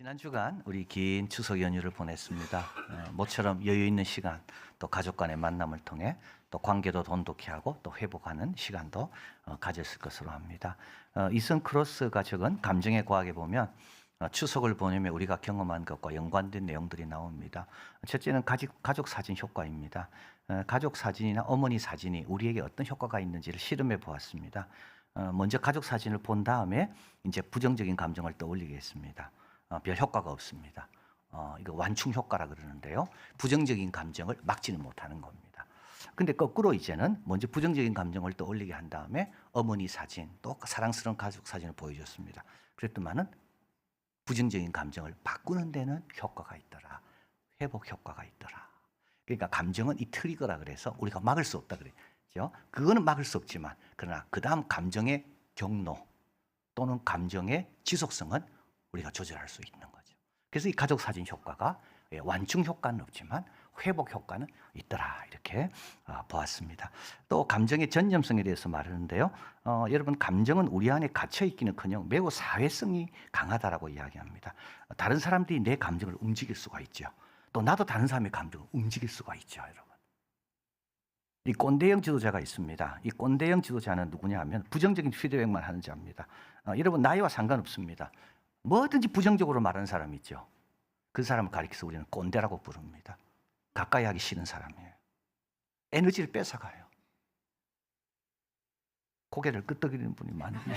지난 주간 우리 긴 추석 연휴를 보냈습니다. 모처럼 여유 있는 시간, 또 가족 간의 만남을 통해 또 관계도 돈독히 하고 또 회복하는 시간도 가졌을 것으로 합니다. 이슨 크로스가 적은 감정의 과학에 보면 추석을 보내며 우리가 경험한 것과 연관된 내용들이 나옵니다. 첫째는 가족 사진 효과입니다. 가족 사진이나 어머니 사진이 우리에게 어떤 효과가 있는지를 실험해 보았습니다. 먼저 가족 사진을 본 다음에 이제 부정적인 감정을 떠올리겠습니다. 별 효과가 없습니다. 이거 완충 효과라 그러는데요. 부정적인 감정을 막지는 못하는 겁니다. 근데 거꾸로 이제는 먼저 부정적인 감정을 떠올리게 한 다음에 어머니 사진, 또 사랑스러운 가족 사진을 보여줬습니다. 그랬더만은 부정적인 감정을 바꾸는 데는 효과가 있더라. 회복 효과가 있더라. 그러니까 감정은 이 트리거라 그래서 우리가 막을 수 없다 그랬죠. 그거는 막을 수 없지만 그러나 그 다음 감정의 경로 또는 감정의 지속성은 우리가 조절할 수 있는 거죠. 그래서 이 가족 사진 효과가 완충 효과는 없지만 회복 효과는 있더라 이렇게 보았습니다. 또 감정의 전념성에 대해서 말하는데요. 여러분 감정은 우리 안에 갇혀 있기는커녕 매우 사회성이 강하다라고 이야기합니다. 다른 사람들이 내 감정을 움직일 수가 있죠. 또 나도 다른 사람의 감정을 움직일 수가 있죠, 여러분. 이 꼰대형 지도자가 있습니다. 이 꼰대형 지도자는 누구냐 하면 부정적인 피드백만 하는 자입니다. 여러분 나이와 상관없습니다. 뭐든지 부정적으로 말하는 사람이 있죠. 그 사람을 가리켜서 우리는 꼰대라고 부릅니다. 가까이 하기 싫은 사람이에요. 에너지를 뺏어가요. 고개를 끄덕이는 분이 많으세요.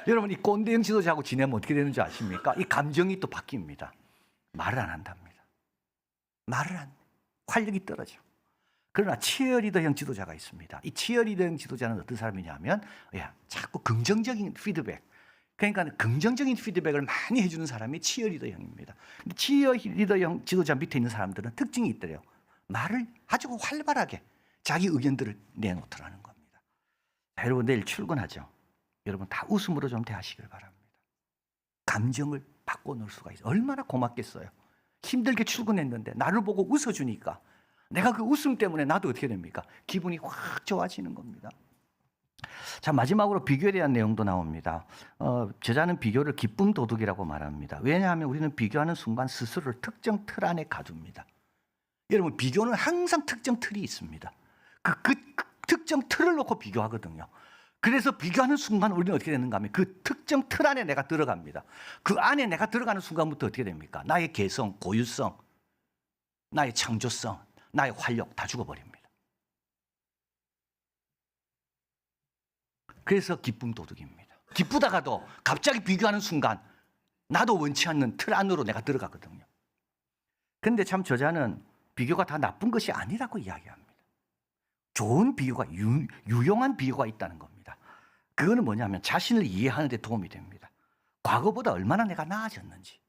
여러분 이 꼰대형 지도자하고 지내면 어떻게 되는지 아십니까? 이 감정이 또 바뀝니다. 말을 안 한답니다. 말을 안 해요. 활력이 떨어져. 그러나 치어리더형 지도자가 있습니다. 이 치어리더형 지도자는 어떤 사람이냐면 자꾸 긍정적인 피드백, 그러니까 긍정적인 피드백을 많이 해주는 사람이 치어리더형입니다. 치어리더형 지도자 밑에 있는 사람들은 특징이 있더래요. 말을 아주 활발하게 자기 의견들을 내놓더라는 겁니다. 자, 여러분 내일 출근하죠. 여러분 다 웃음으로 좀 대하시길 바랍니다. 감정을 바꿔놓을 수가 있어요. 얼마나 고맙겠어요. 힘들게 출근했는데 나를 보고 웃어주니까 내가 그 웃음 때문에 나도 어떻게 됩니까? 기분이 확 좋아지는 겁니다. 자, 마지막으로 비교에 대한 내용도 나옵니다. 저자는 비교를 기쁨 도둑이라고 말합니다. 왜냐하면 우리는 비교하는 순간 스스로를 특정 틀 안에 가둡니다. 여러분 비교는 항상 특정 틀이 있습니다. 그 특정 틀을 놓고 비교하거든요. 그래서 비교하는 순간 우리는 어떻게 되는가 하면 그 특정 틀 안에 내가 들어갑니다. 그 안에 내가 들어가는 순간부터 어떻게 됩니까? 나의 개성, 고유성, 나의 창조성, 나의 활력 다 죽어버립니다. 그래서 기쁨 도둑입니다. 기쁘다가도 갑자기 비교하는 순간 나도 원치 않는 틀 안으로 내가 들어가거든요. 그런데 참 저자는 비교가 다 나쁜 것이 아니라고 이야기합니다. 좋은 비교가 유용한 비교가 있다는 겁니다. 그거는 뭐냐면 자신을 이해하는 데 도움이 됩니다. 과거보다 얼마나 내가 나아졌는지.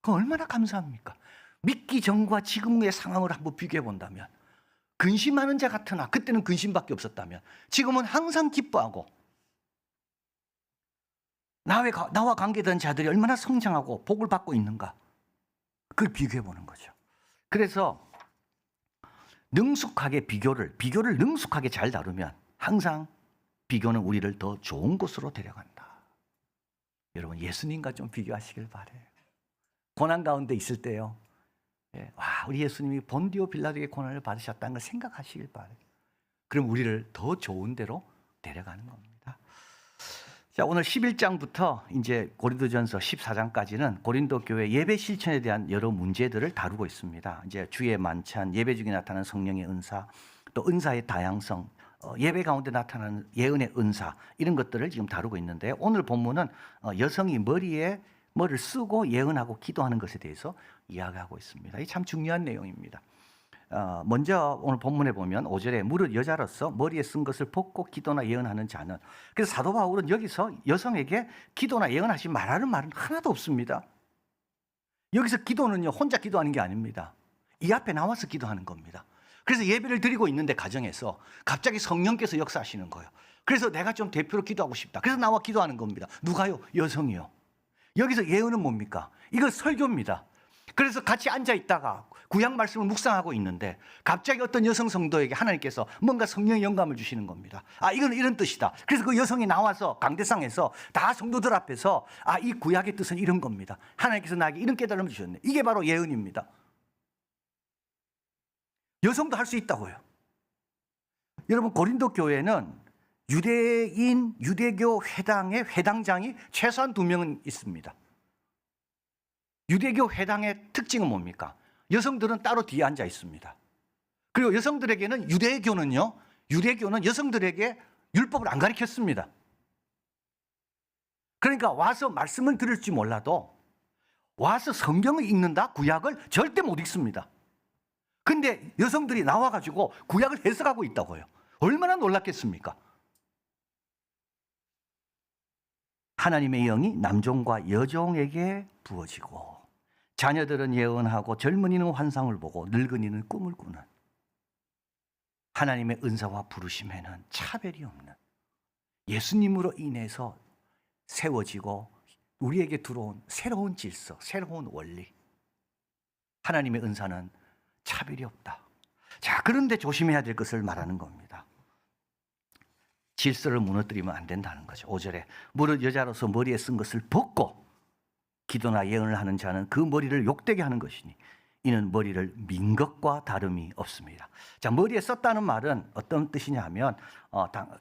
그거 얼마나 감사합니까? 믿기 전과 지금의 상황을 한번 비교해 본다면 근심하는 자 같으나 그때는 근심밖에 없었다면 지금은 항상 기뻐하고 나와 관계된 자들이 얼마나 성장하고 복을 받고 있는가 그걸 비교해 보는 거죠. 그래서 능숙하게 비교를 능숙하게 잘 다루면 항상 비교는 우리를 더 좋은 곳으로 데려간다. 여러분 예수님과 좀 비교하시길 바래요. 고난 가운데 있을 때요. 우리 예수님이 본디오 빌라도에게 고난을 받으셨다는 걸 생각하시길 바래요. 그럼 우리를 더 좋은 데로 데려가는 겁니다. 자, 오늘 11장부터 이제 고린도전서 14장까지는 고린도 교회 예배 실천에 대한 여러 문제들을 다루고 있습니다. 이제 주의 만찬, 예배 중에 나타나는 성령의 은사, 또 은사의 다양성, 예배 가운데 나타나는 예언의 은사 이런 것들을 지금 다루고 있는데 오늘 본문은 여성이 머리에 뭐를 쓰고 예언하고 기도하는 것에 대해서 이야기하고 있습니다. 이 참 중요한 내용입니다. 먼저 오늘 본문에 보면 5절에 무릇 여자로서 머리에 쓴 것을 벗고 기도나 예언하는 자는, 그래서 사도 바울은 여기서 여성에게 기도나 예언하지 말라는 말은 하나도 없습니다. 여기서 기도는요 혼자 기도하는 게 아닙니다. 이 앞에 나와서 기도하는 겁니다. 그래서 예배를 드리고 있는데 가정에서 갑자기 성령께서 역사하시는 거예요. 그래서 내가 좀 대표로 기도하고 싶다. 그래서 나와 기도하는 겁니다. 누가요? 여성이요. 여기서 예언은 뭡니까? 이거 설교입니다. 그래서 같이 앉아 있다가 구약 말씀을 묵상하고 있는데 갑자기 어떤 여성 성도에게 하나님께서 뭔가 성령의 영감을 주시는 겁니다. 아, 이건 이런 뜻이다. 그래서 그 여성이 나와서 강대상에서 다 성도들 앞에서 아, 이 구약의 뜻은 이런 겁니다. 하나님께서 나에게 이런 깨달음을 주셨네. 이게 바로 예언입니다. 여성도 할 수 있다고요. 여러분, 고린도 교회는 유대인 유대교 회당의 회당장이 최소한 2명은 있습니다. 유대교 회당의 특징은 뭡니까? 여성들은 따로 뒤에 앉아 있습니다. 그리고 여성들에게는 유대교는 여성들에게 율법을 안 가르쳤습니다. 그러니까 와서 말씀을 들을지 몰라도 와서 성경을 읽는다? 구약을 절대 못 읽습니다. 근데 여성들이 나와가지고 구약을 해석하고 있다고요. 얼마나 놀랐겠습니까? 하나님의 영이 남종과 여종에게 부어지고 자녀들은 예언하고 젊은이는 환상을 보고 늙은이는 꿈을 꾸는 하나님의 은사와 부르심에는 차별이 없는 예수님으로 인해서 세워지고 우리에게 들어온 새로운 질서, 새로운 원리. 하나님의 은사는 차별이 없다. 자, 그런데 조심해야 될 것을 말하는 겁니다. 질서를 무너뜨리면 안 된다는 거죠. 5절에 무릇 여자로서 머리에 쓴 것을 벗고 기도나 예언을 하는 자는 그 머리를 욕되게 하는 것이니 이는 머리를 민 것과 다름이 없습니다. 자, 머리에 썼다는 말은 어떤 뜻이냐 하면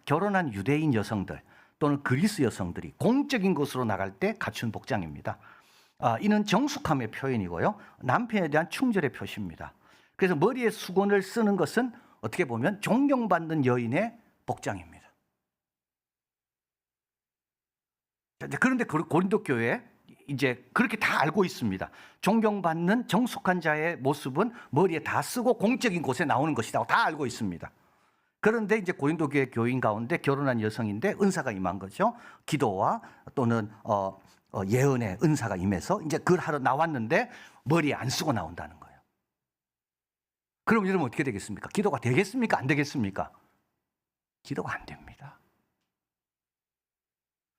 결혼한 유대인 여성들 또는 그리스 여성들이 공적인 곳으로 나갈 때 갖춘 복장입니다. 이는 정숙함의 표현이고요. 남편에 대한 충절의 표시입니다. 그래서 머리에 수건을 쓰는 것은 어떻게 보면 존경받는 여인의 복장입니다. 그런데 고린도 교회에 이제 그렇게 다 알고 있습니다. 존경받는 정숙한 자의 모습은 머리에 다 쓰고 공적인 곳에 나오는 것이라고 다 알고 있습니다. 그런데 이제 고린도 교회 교인 가운데 결혼한 여성인데 은사가 임한 거죠. 기도와 또는 예언의 은사가 임해서 이제 그걸 하러 나왔는데 머리에 안 쓰고 나온다는 거예요. 그럼 여러분 어떻게 되겠습니까? 기도가 되겠습니까? 안 되겠습니까? 기도가 안 됩니다.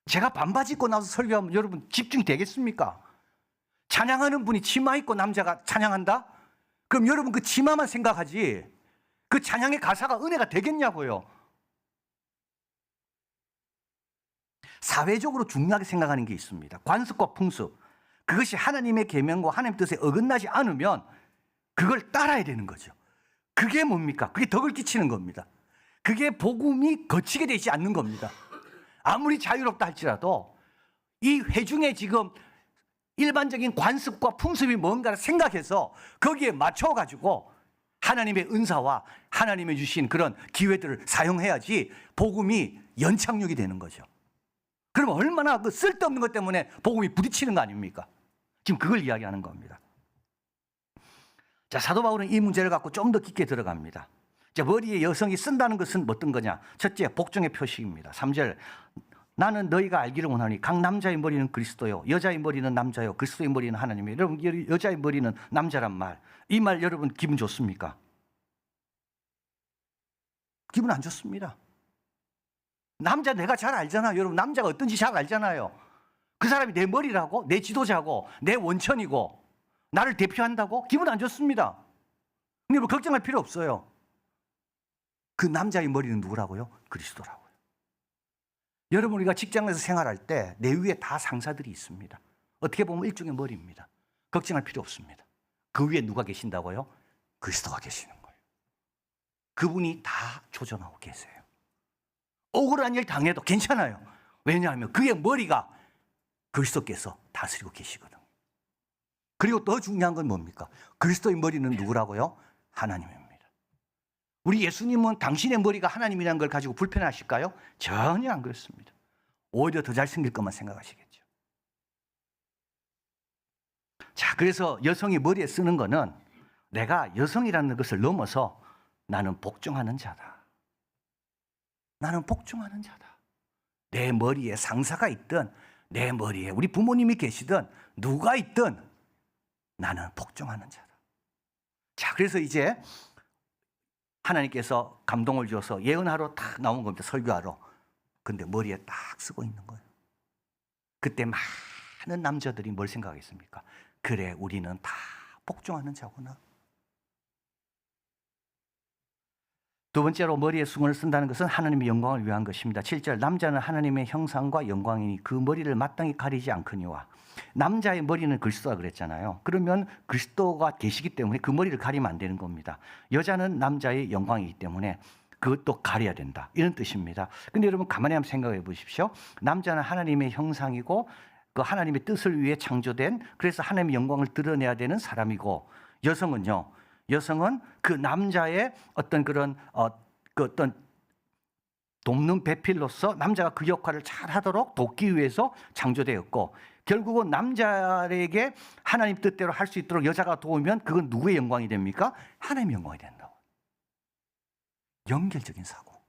제가 반바지 입고 나와서 설교하면 여러분 집중이 되겠습니까? 찬양하는 분이 치마 입고 남자가 찬양한다? 그럼 여러분 그 치마만 생각하지 그 찬양의 가사가 은혜가 되겠냐고요. 사회적으로 중요하게 생각하는 게 있습니다. 관습과 풍습. 그것이 하나님의 계명과 하나님 뜻에 어긋나지 않으면 그걸 따라야 되는 거죠. 그게 뭡니까? 그게 덕을 끼치는 겁니다. 그게 복음이 거치게 되지 않는 겁니다. 아무리 자유롭다 할지라도 이 회중에 지금 일반적인 관습과 풍습이 뭔가를 생각해서 거기에 맞춰가지고 하나님의 은사와 하나님의 주신 그런 기회들을 사용해야지 복음이 연착륙이 되는 거죠. 그러면 얼마나 그 쓸데없는 것 때문에 복음이 부딪히는 거 아닙니까? 지금 그걸 이야기하는 겁니다. 자, 사도 바울은 이 문제를 갖고 좀 더 깊게 들어갑니다. 자, 머리에 여성이 쓴다는 것은 어떤 거냐? 첫째, 복종의 표식입니다. 3절, 나는 너희가 알기를 원하니 각 남자의 머리는 그리스도요, 여자의 머리는 남자요, 그리스도의 머리는 하나님이요. 여러분, 여자의 머리는 남자란 말, 이 말 여러분 기분 좋습니까? 기분 안 좋습니다. 남자 내가 잘 알잖아요. 여러분, 남자가 어떤지 잘 알잖아요. 그 사람이 내 머리라고, 내 지도자고, 내 원천이고 나를 대표한다고? 기분 안 좋습니다. 근데 뭐 걱정할 필요 없어요. 그 남자의 머리는 누구라고요? 그리스도라고요. 여러분, 우리가 직장에서 생활할 때 내 위에 다 상사들이 있습니다. 어떻게 보면 일종의 머리입니다. 걱정할 필요 없습니다. 그 위에 누가 계신다고요? 그리스도가 계시는 거예요. 그분이 다 조정하고 계세요. 억울한 일 당해도 괜찮아요. 왜냐하면 그의 머리가 그리스도께서 다스리고 계시거든요. 그리고 더 중요한 건 뭡니까? 그리스도의 머리는 누구라고요? 하나님입니다. 우리 예수님은 당신의 머리가 하나님이라는 걸 가지고 불편하실까요? 전혀 안 그렇습니다. 오히려 더 잘생길 것만 생각하시겠죠. 자, 그래서 여성이 머리에 쓰는 거는 내가 여성이라는 것을 넘어서 나는 복종하는 자다. 나는 복종하는 자다. 내 머리에 상사가 있든 내 머리에 우리 부모님이 계시든 누가 있든 나는 복종하는 자다. 자, 그래서 이제 하나님께서 감동을 주어서 예언하러 딱 나온 겁니다. 설교하러. 근데 머리에 딱 쓰고 있는 거예요. 그때 많은 남자들이 뭘 생각하겠습니까? 그래, 우리는 다 복종하는 자구나. 두 번째로 머리에 수건을 쓴다는 것은 하나님의 영광을 위한 것입니다. 7절 남자는 하나님의 형상과 영광이니 그 머리를 마땅히 가리지 않거니와. 남자의 머리는 그리스도가 그랬잖아요. 그러면 그리스도가 계시기 때문에 그 머리를 가리면 안 되는 겁니다. 여자는 남자의 영광이기 때문에 그것도 가려야 된다, 이런 뜻입니다. 근데 여러분 가만히 한번 생각해 보십시오. 남자는 하나님의 형상이고 그 하나님의 뜻을 위해 창조된, 그래서 하나님의 영광을 드러내야 되는 사람이고, 여성은요, 여성은 그 남자의 어떤 그런 그 어떤 돕는 배필로서 남자가 그 역할을 잘 하도록 돕기 위해서 창조되었고, 결국은 남자에게 하나님 뜻대로 할 수 있도록 여자가 도우면 그건 누구의 영광이 됩니까? 하나님의 영광이 된다고. 연결적인 사고.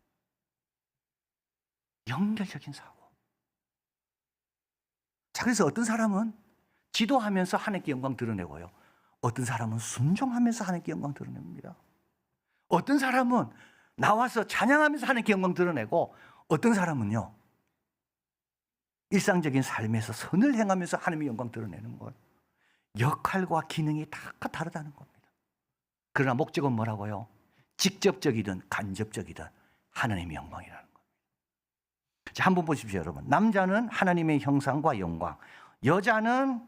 연결적인 사고. 자, 그래서 어떤 사람은 지도하면서 하나님께 영광 드러내고요, 어떤 사람은 순종하면서 하나님께 영광 드러냅니다. 어떤 사람은 나와서 찬양하면서 하나님께 영광 드러내고, 어떤 사람은요, 일상적인 삶에서 선을 행하면서 하나님의 영광 드러내는 거예요. 역할과 기능이 다 다르다는 겁니다. 그러나 목적은 뭐라고요? 직접적이든 간접적이든 하나님의 영광이라는 겁니다. 자, 한번 보십시오, 여러분. 남자는 하나님의 형상과 영광, 여자는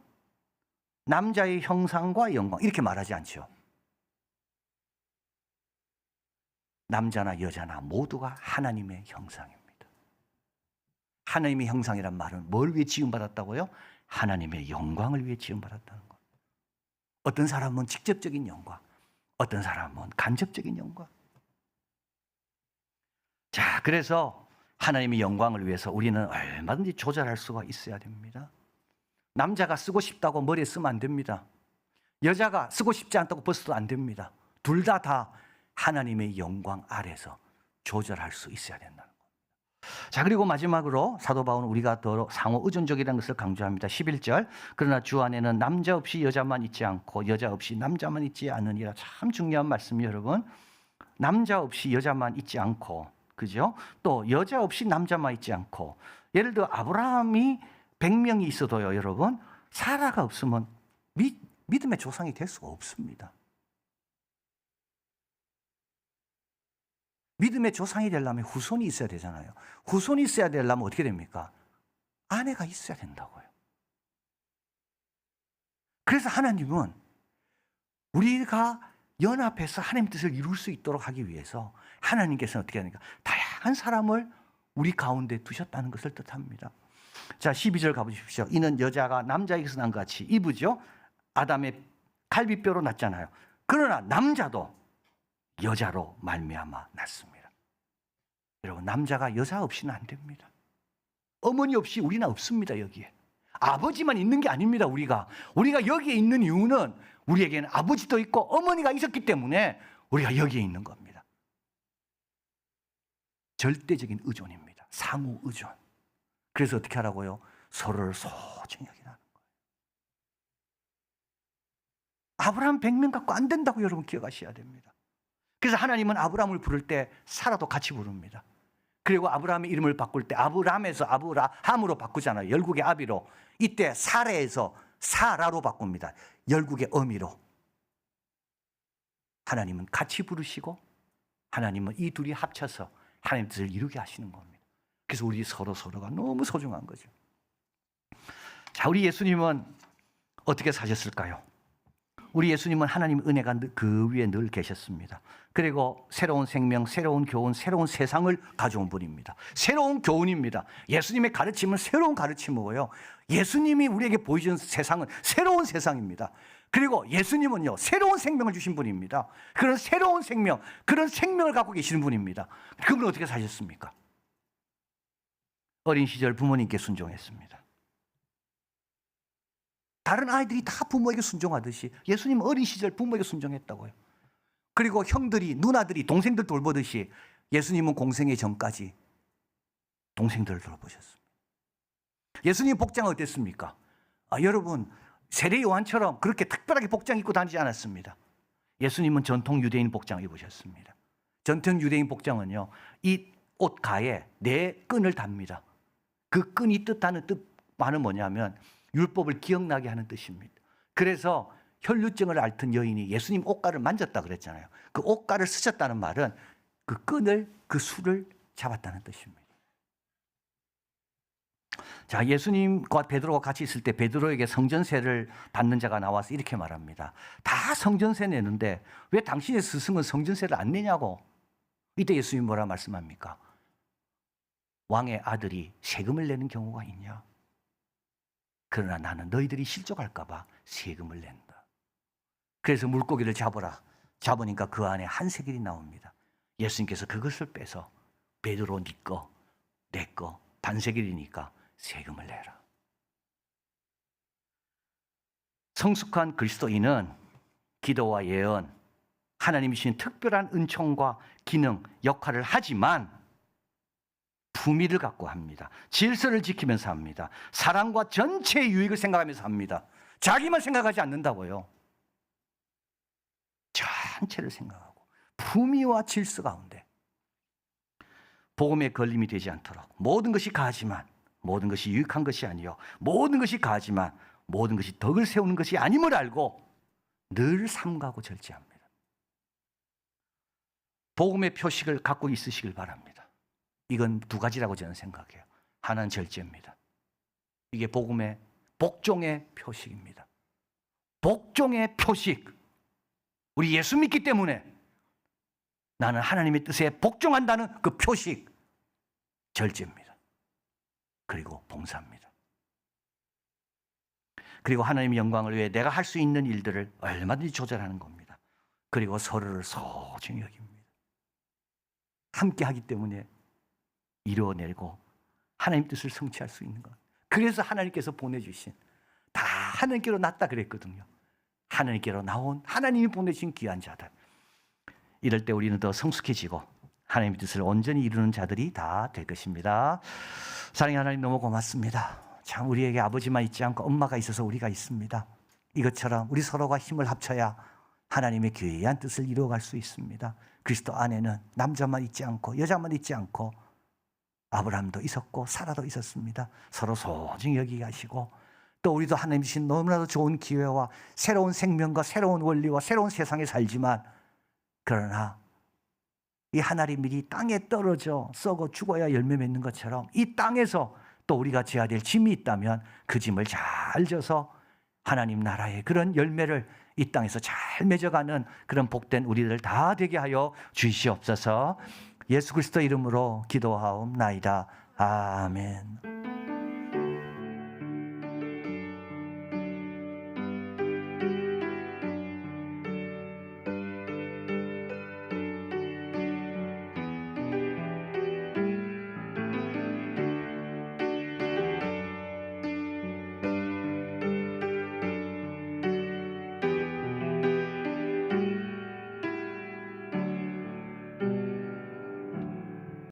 남자의 형상과 영광, 이렇게 말하지 않죠. 남자나 여자나 모두가 하나님의 형상입니다. 하나님의 형상이란 말은 뭘 위해 지음받았다고요? 하나님의 영광을 위해 지음받았다는 것. 어떤 사람은 직접적인 영광, 어떤 사람은 간접적인 영광. 자, 그래서 하나님의 영광을 위해서 우리는 얼마든지 조절할 수가 있어야 됩니다. 남자가 쓰고 싶다고 머리에 쓰면 안 됩니다. 여자가 쓰고 싶지 않다고 벗어도 안 됩니다. 둘 다 하나님의 영광 아래서 조절할 수 있어야 된다는 겁니다. 자, 그리고 마지막으로 사도 바울은 우리가 더 상호 의존적이라는 것을 강조합니다. 11절 그러나 주 안에는 남자 없이 여자만 있지 않고 여자 없이 남자만 있지 않으니라. 참 중요한 말씀이에요, 여러분. 남자 없이 여자만 있지 않고, 그죠? 또 여자 없이 남자만 있지 않고. 예를 들어 아브라함이 100명이 있어도요, 여러분, 사라가 없으면 믿음의 조상이 될 수가 없습니다. 믿음의 조상이 되려면 후손이 있어야 되잖아요. 후손이 있어야 되려면 어떻게 됩니까? 아내가 있어야 된다고요. 그래서 하나님은 우리가 연합해서 하나님 뜻을 이룰 수 있도록 하기 위해서 하나님께서는 어떻게 하니까 다양한 사람을 우리 가운데 두셨다는 것을 뜻합니다. 자, 12절 가보십시오. 이는 여자가 남자에게서 난 것 같이 이브죠. 아담의 갈비뼈로 났잖아요. 그러나 남자도 여자로 말미암아 났습니다. 여러분, 남자가 여자 없이는 안 됩니다. 어머니 없이 우리는 없습니다. 여기에 아버지만 있는 게 아닙니다. 우리가 여기에 있는 이유는 우리에게는 아버지도 있고 어머니가 있었기 때문에 우리가 여기에 있는 겁니다. 절대적인 의존입니다. 상호 의존. 그래서 어떻게 하라고요? 서로를 소중히 여기라는 거예요. 아브라함 100명 갖고 안 된다고 여러분 기억하셔야 됩니다. 그래서 하나님은 아브라함을 부를 때 사라도 같이 부릅니다. 그리고 아브라함의 이름을 바꿀 때 아브람에서 아브라함으로 바꾸잖아요. 열국의 아비로. 이때 사레에서 사라로 바꿉니다. 열국의 어미로. 하나님은 같이 부르시고 하나님은 이 둘이 합쳐서 하나님 뜻을 이루게 하시는 겁니다. 그래서 우리 서로가 너무 소중한 거죠. 자, 우리 예수님은 어떻게 사셨을까요? 우리 예수님은 하나님의 은혜가 그 위에 늘 계셨습니다. 그리고 새로운 생명, 새로운 교훈, 새로운 세상을 가져온 분입니다. 새로운 교훈입니다. 예수님의 가르침은 새로운 가르침이고요. 예수님이 우리에게 보여준 세상은 새로운 세상입니다. 그리고 예수님은요, 새로운 생명을 주신 분입니다. 그런 새로운 생명, 그런 생명을 갖고 계시는 분입니다. 그분은 어떻게 사셨습니까? 어린 시절 부모님께 순종했습니다. 다른 아이들이 다 부모에게 순종하듯이 예수님은 어린 시절 부모에게 순종했다고요. 그리고 형들이, 누나들이 동생들 돌보듯이 예수님은 공생의 전까지 동생들을 돌보셨습니다. 예수님 복장은 어땠습니까? 여러분, 세례 요한처럼 그렇게 특별하게 복장 입고 다니지 않았습니다. 예수님은 전통 유대인 복장을 입으셨습니다. 전통 유대인 복장은요, 이 옷 가에 4끈을 답니다. 그 끈이 뜻하는 뜻만은 뭐냐면 율법을 기억나게 하는 뜻입니다. 그래서 혈루증을 앓던 여인이 예수님 옷가를 만졌다 그랬잖아요. 그 옷가를 쓰셨다는 말은 그 끈을, 그 술을 잡았다는 뜻입니다. 자, 예수님과 베드로가 같이 있을 때 베드로에게 성전세를 받는 자가 나와서 이렇게 말합니다. 다 성전세 내는데 왜 당신의 스승은 성전세를 안 내냐고. 이때 예수님이 뭐라 말씀합니까? 왕의 아들이 세금을 내는 경우가 있냐? 그러나 나는 너희들이 실족할까 봐 세금을 낸다. 그래서 물고기를 잡으라. 잡으니까 그 안에 한 세겔이 나옵니다. 예수님께서 그것을 빼서 베드로 네 거, 내 거, 반세겔이니까 세금을 내라. 성숙한 그리스도인은 기도와 예언, 하나님이 주신 특별한 은총과 기능, 역할을 하지만 품위를 갖고 합니다. 질서를 지키면서 합니다. 사랑과 전체의 유익을 생각하면서 합니다. 자기만 생각하지 않는다고요. 전체를 생각하고 품위와 질서 가운데 복음의 걸림이 되지 않도록 모든 것이 가하지만 모든 것이 유익한 것이 아니요 모든 것이 가하지만 모든 것이 덕을 세우는 것이 아님을 알고 늘 삼가하고 절제합니다. 복음의 표식을 갖고 있으시길 바랍니다. 이건 두 가지라고 저는 생각해요. 하나는 절제입니다. 이게 복음의 복종의 표식입니다. 복종의 표식. 우리 예수 믿기 때문에 나는 하나님의 뜻에 복종한다는 그 표식, 절제입니다. 그리고 봉사입니다. 그리고 하나님의 영광을 위해 내가 할 수 있는 일들을 얼마든지 조절하는 겁니다. 그리고 서로를 소중히 여깁니다. 함께 하기 때문에 이루어내고 하나님 뜻을 성취할 수 있는 것. 그래서 하나님께서 보내주신, 다 하나님께로 났다 그랬거든요. 하나님께로 나온 하나님이 보내신 귀한 자들. 이럴 때 우리는 더 성숙해지고 하나님의 뜻을 온전히 이루는 자들이 다 될 것입니다. 사랑의 하나님, 너무 고맙습니다. 참 우리에게 아버지만 있지 않고 엄마가 있어서 우리가 있습니다. 이것처럼 우리 서로가 힘을 합쳐야 하나님의 귀한 뜻을 이루어갈 수 있습니다. 그리스도 안에는 남자만 있지 않고 여자만 있지 않고 아브라함도 있었고 사라도 있었습니다. 서로 소중히 여기게 하시고 또 우리도 하나님 주신 너무나도 좋은 기회와 새로운 생명과 새로운 원리와 새로운 세상에 살지만 그러나 이 하나님 밀이 땅에 떨어져 썩어 죽어야 열매 맺는 것처럼 이 땅에서 또 우리가 져야 될 짐이 있다면 그 짐을 잘 져서 하나님 나라의 그런 열매를 이 땅에서 잘 맺어가는 그런 복된 우리들 다 되게 하여 주시옵소서. 예수 그리스도 이름으로 기도하옵나이다. 아멘.